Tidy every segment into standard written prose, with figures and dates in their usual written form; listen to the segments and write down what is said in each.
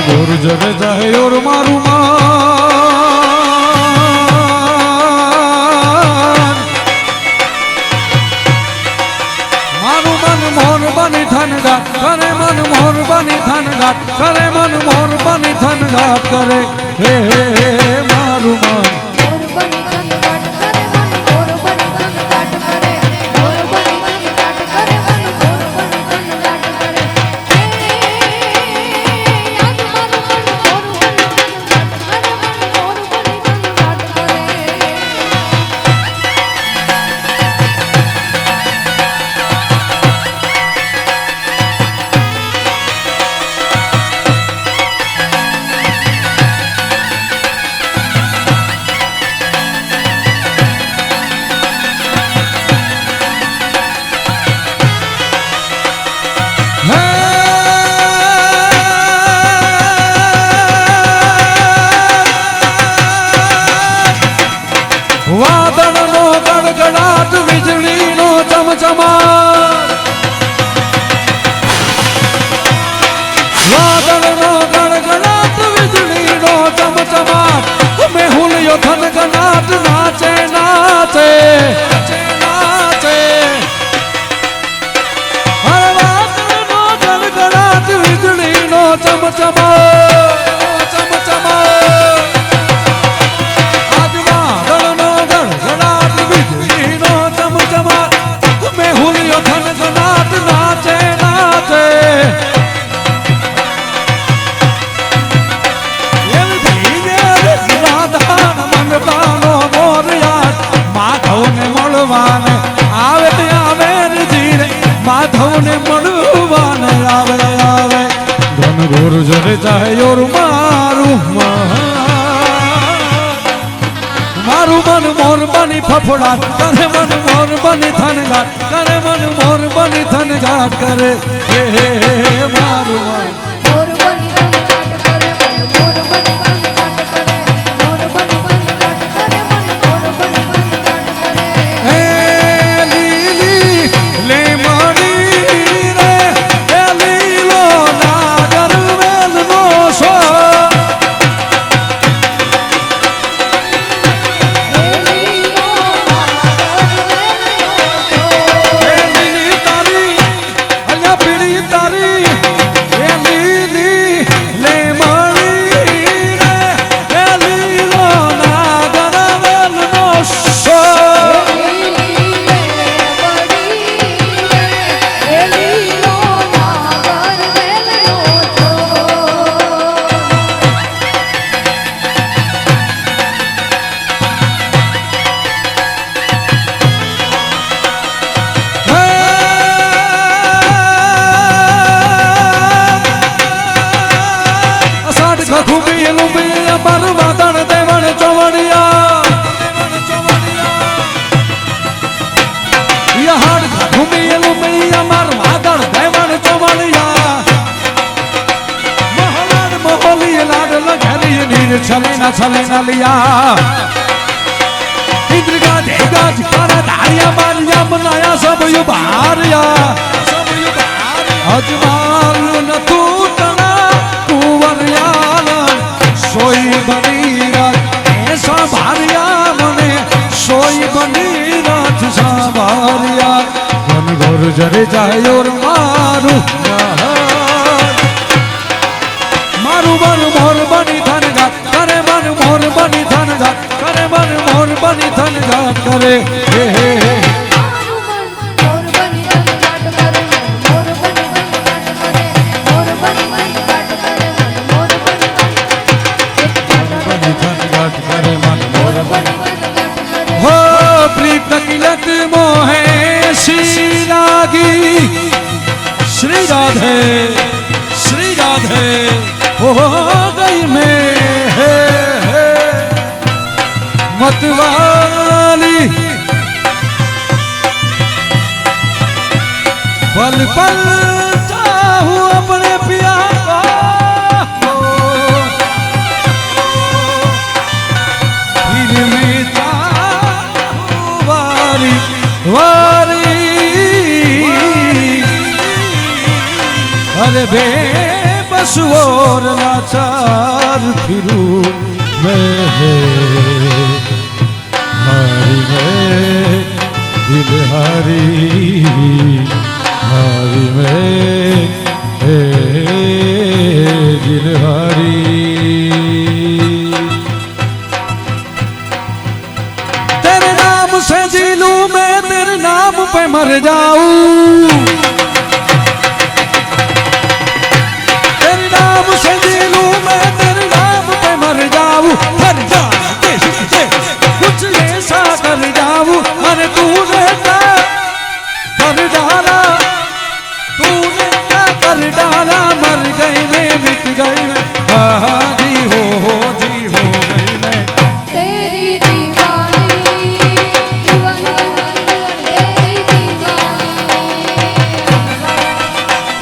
ગુર્જર જાય ઓર મારું મન મોર બની થનગાટ કરે મન મોર બની થનગાટ કરે મન મોર બની થનગાટ કરે હે હે હે મારું મન વાદળનો ગડગડાટ વીજળીનો ચમચમાટ વાદળનો ગડગડાટ વીજળીનો ચમચમાટ મેહુલિયો થનગનાટ નાચે નાચે નાચે હર વાદળનો ગડગડાટ વીજળીનો ચમચમાટ ચમચમાટ નાચે નાચે રાધા મોરિયા માધવને મળવાને આવે આવે ધીરે માધવને મળવાને આવે આવે ધન ગુર્જર જાય ઓર મારું મન મોર બની ફફડાટ કરે મન મોર બની થનગાટ કરે મન મોર બની થનગાટ કરે હે હે હે મારું મન મોર બની થનગાટ કરે મન મોર બની થનગાટ કરે મોર બની થનગાટ કરે મન મોર બની થનગાટ કરે હે લીલી લે મણી રે હે લીલો નાગર વેલનો સો छलेना छलेना लिया इंद्रगा देगा जिकारा धारिया मारिया बनाया सब यू बारिया अजमाल न टूटना कुंवरियाल सोई बनी रात ऐसा भारिया मने सोई बनी रात सा भारिया मन गुर्जर जाए और मारू मारू मन मोर बनी थनगाट करे मन मोर बनी थनगाट करे मन मोर बनी थनगाट करे हे हे हे मारू मन मोर बनी थनगाट करे मन मोर बनी थनगाट करे मोर बनी थनगाट करे मन मोर बनी थनगाट करे मन मोर बनी थनगाट करे हो प्रीत किलक मोहे श्री लागी श्री राधे हो गई मैं है मतवाली पल पल चाहूं अपने पिया को फिर मैं चाहूं वारी वारी अरे बे सुओर लाचार फिरूं मैं हारी मैं दिल हारी हारी मैं दिल हारी। तेरे नाम से जी लूं मैं तेरे नाम पे मर जाऊं तेरे नाम से जी लूं मैं तेरे नाम पे मर जाऊं हर जान के कुछ ऐसा कर जाऊं अरे तूने क्या कर डाला तूने क्या कर डाला मर गई मैं मिट गई मैं जी हो गई मैं तेरी दीवानी दीवानी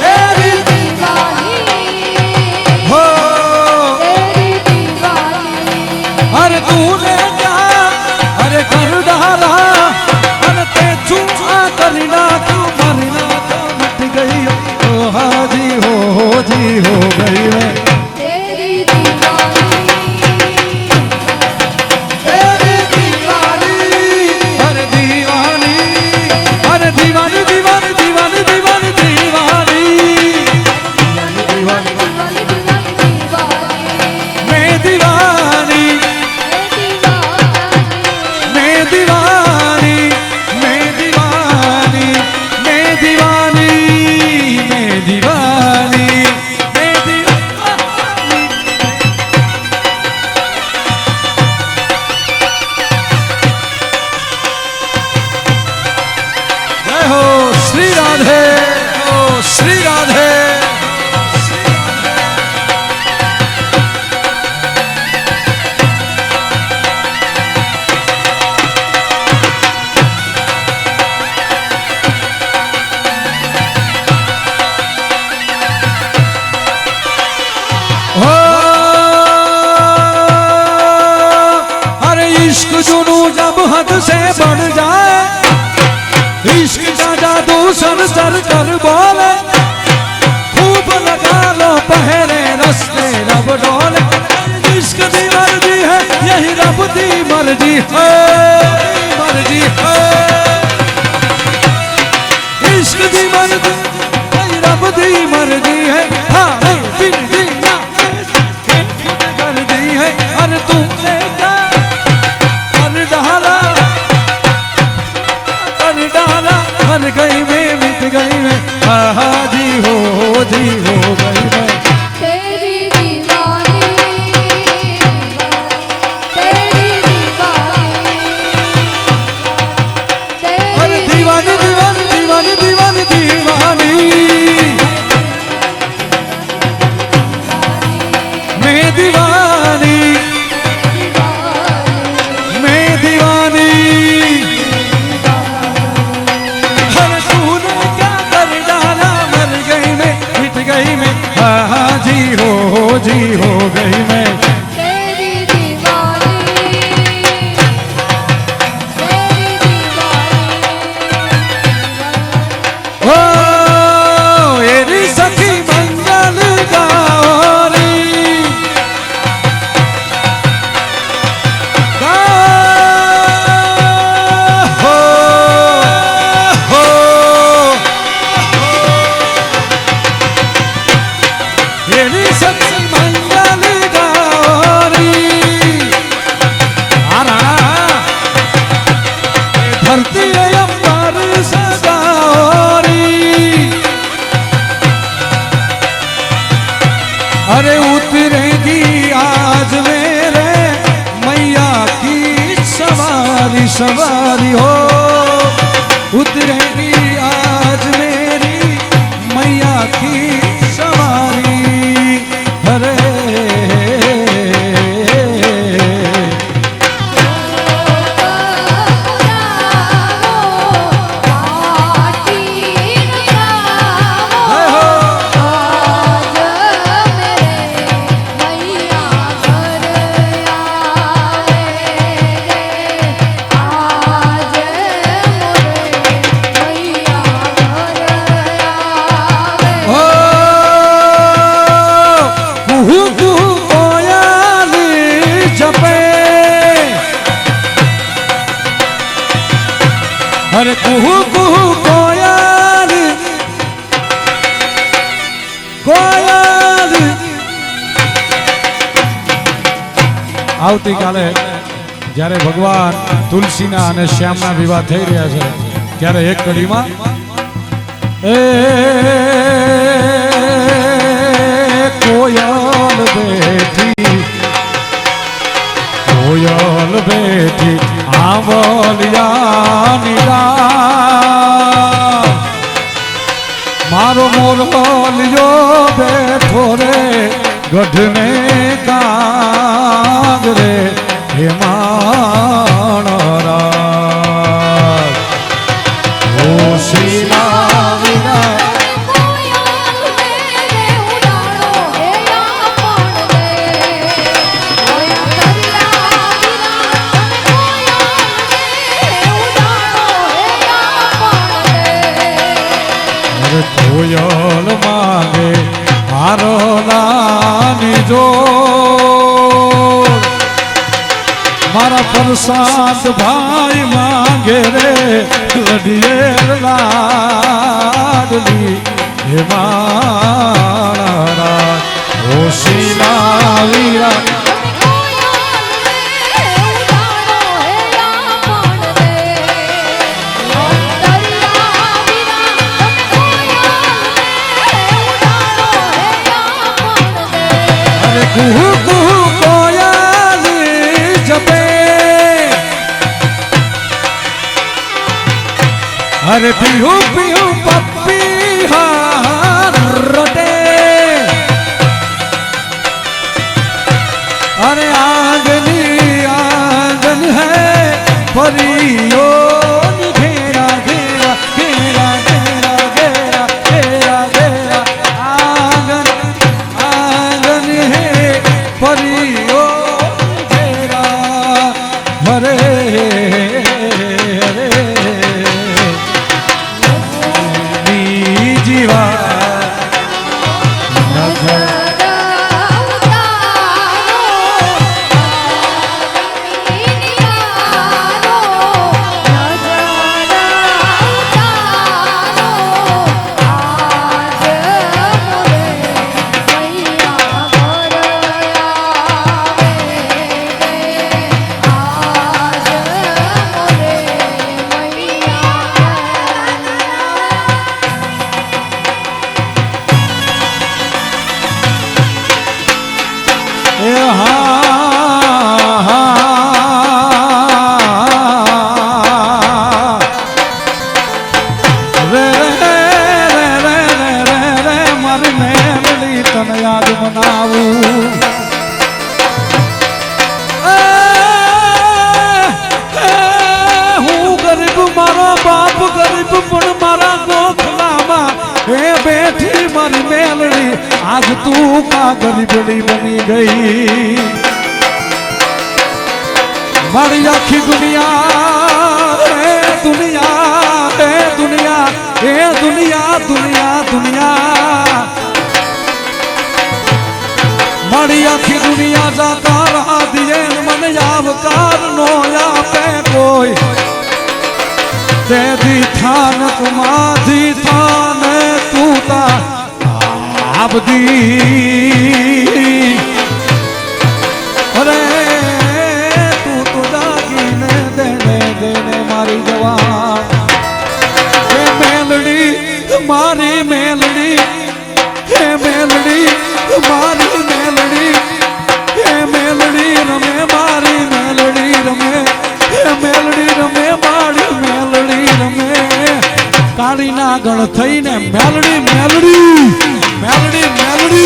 तेरी दीवानी हो तेरी दीवानी अरे तूने क्या अरे कर डाला अरे ते छुआ करना तू मरना तो मिट गई ओ हाजी हो गई मैं तेरी दीवानी तेरी दीवानी अरे दीवानी अरे दीवानी दीवानी दीवानी दीवानी दीवानी दीवानी दीवानी दीवानी मैं दीवानी मैं दीवानी मैं दीवानी मैं दीवानी मैं दीवानी मैं दीवानी। जय हो श्री राधे हो श्री राधे हो अरे इश्क जुनू जब हद से बढ़ जाए इश्क का जादू सर सर कर बोले खूब लगा लो पहरे रस्ते रब डोले इश्क दी मर्जी है यही रब दी मर्जी है मर्जी है इश्क दी मर्जी यही रब दी मर्जी है हाँ बिन दीना कर दी है अरे तुमने क्या कर डाला मर गई मैं मिट गई मैं जी हो गई मैं तेरी दीवानी तेरी दीवानी अरे दीवानी दीवानी दीवानी दीवानी दीवानी मैं दीवानी मैं दीवानी हर तूने क्या कर डाला मर गई मैं मिट गई मैं जी हो गई मैं तेरी दीवानी तेरी दीवानी ओ एरी सखी मंगल गौरी हो एरी सखी मंगल गौरी धरती अंबर सदारी अरे उतरेगी आज मेरे मैया की सवारी सवारी हो उतरेगी आज मेरी मैया की सवारी अरे Oh કુહુ કુહુ કોયલ કોયલ આવતીકાલે જ્યારે ભગવાન તુલસીના અને શ્યામના વિવાહ થઈ રહ્યા છે ત્યારે એક કડીમાં એ કોયલ બેઠી આંબલિયાની રાત મારો મોરલિયો બેઠો રે ગઢને કાગરે હે માણરા ઓ શીલા વિરા કોયલ માંગે મારો નાની જો મારા પ્રસાદ ભાઈ માંગે રે લડિયે લાડલી હે મારા ઓ શીલા વીરા કુહુ કુહુ કોયલ જપે અરે પીહુ પીહુ પપ્પી હાર રટે અરે આંગની આંગન હૈ પરિયો ઘેરા ઘેરા ઘેરા ઘેરા ઘેરા ઘેરા ઘેરા આંગન આંગન હૈ परियो घेरा हरे हरे जीवा नगर आज तू का गरीबड़ी बनी गई मारी आखी दुनिया है दुनिया है दुनिया है दुनिया दुनिया दुनिया मारी आखी दुनिया जाता रहा दिए मन यावकार नो या पे कोई ते दी थान कुमाधी थान तू ता abdi अरे तू तो जागीने देने मारी जवान हे मेलड़ी मारी मेलड़ी हे मेलड़ी मारी मेलड़ी हे मेलड़ी रमे मारी मेलड़ी रमे हे मेलड़ी रमे मारी मेलड़ी रमे काली ना गण थई ने Meldi Meldi melody melody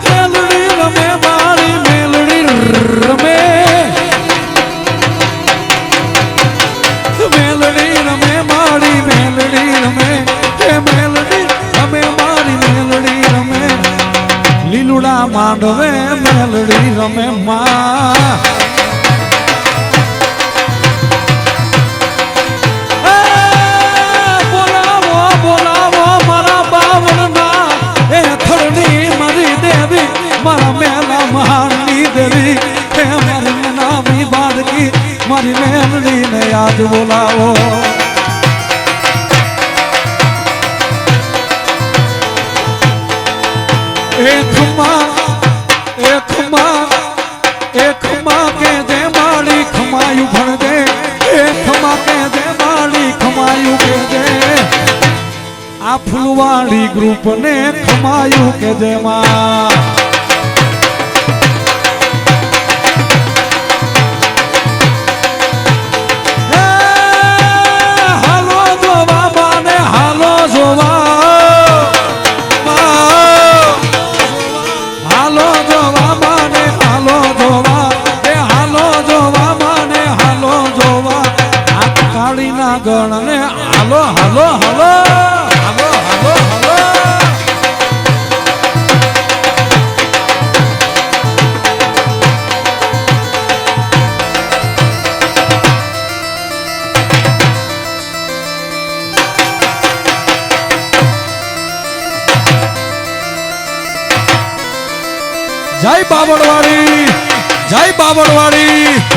melody रमे मारी मेलडी रमे मेलडी रमे मारी मेलडी रमे मेलडी रमे मारी मेलडी रमे લીલુડા માંડવે મેલડી રમે આજ બોલાવો એકમાં કે દે માળી ખમાયું ભણ દે એકમાં કે દે માળી ખમાયું કે દે આ ફૂલવાળી ગ્રુપ ને ખમાયું કે દે માં હાલો જોવા માને હાલો જોવા હાલો જોવા માને હાલો જોવા એ હાલો જોવા માને હાલો જોવા આ કાળીના ગણને હાલો હાલો હાલો હાલો હાલો હાલો જય બાબડવાડી જય બાબડવાડી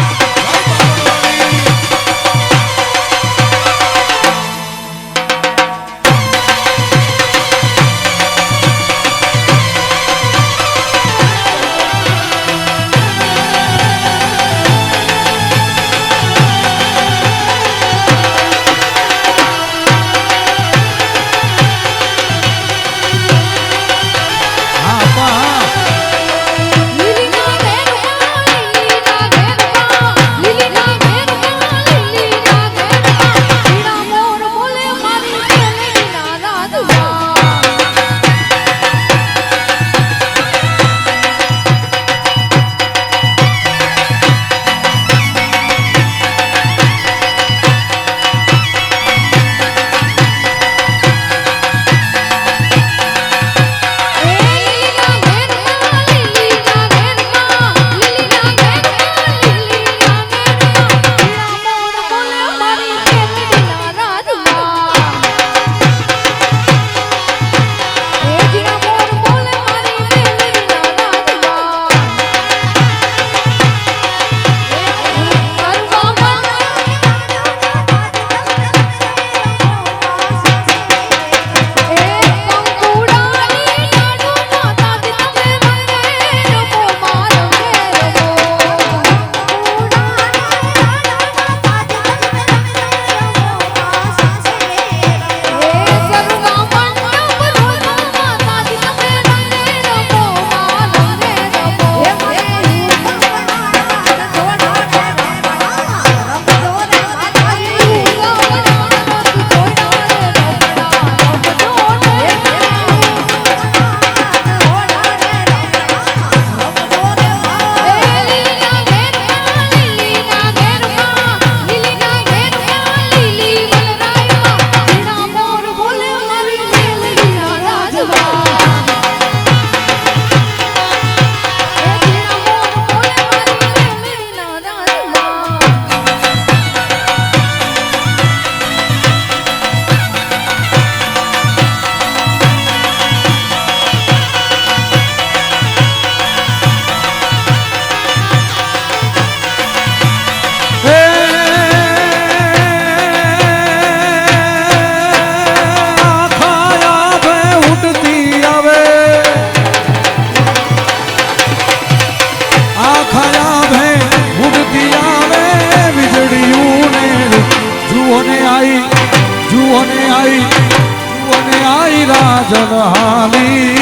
જનહાલી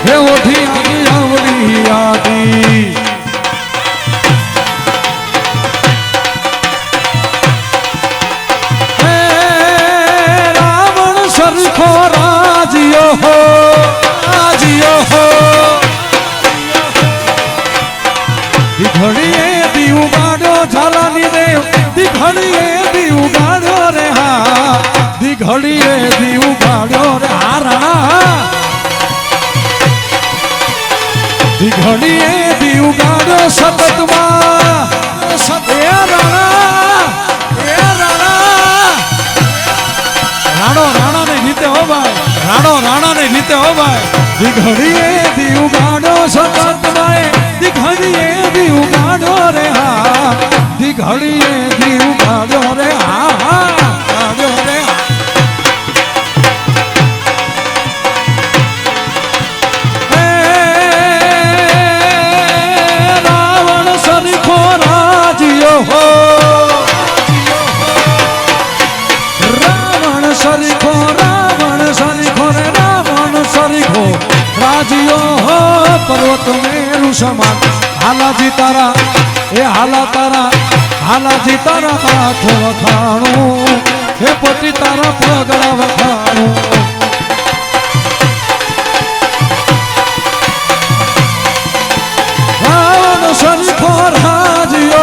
હે ઓઠી આની આવડી આદી હે રાવણ સરખો રાજીયો હો દીઘડીએ દીવ ગાડ્યો ઝાલાની દેવ દીઘડીએ દીવ ગાડ્યો રે હા દીઘડીએ દીવ ગાડ્યો રે હા રાણા દીઘડીએ દીવ ગાડ્યો સતતમાં એ રાણા રાણો ને ગીતે હો ભાઈ રાણો ને ગીતે હો ભાઈ દીઘડીએ દીવ ગાડ્યો સતતમાં દીઘડીએ દીવ ગાડ્યો રે હા દીઘડીએ દીવ ગાડ્યો રે હા હાલાજી તારા એ હાલા તારા હાલાજી તારા હાથ વખાણું હે પતિ તારા પગડા વખાણું રાવણ સરખો રાજીઓ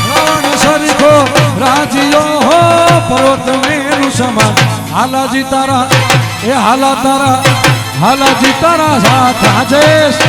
રાવણ સરખો રાજીઓ હો પર્વત મેરું સમાન હાલાજી તારા એ હાલા તારા હાલાજી તારા સાથ રાજેશ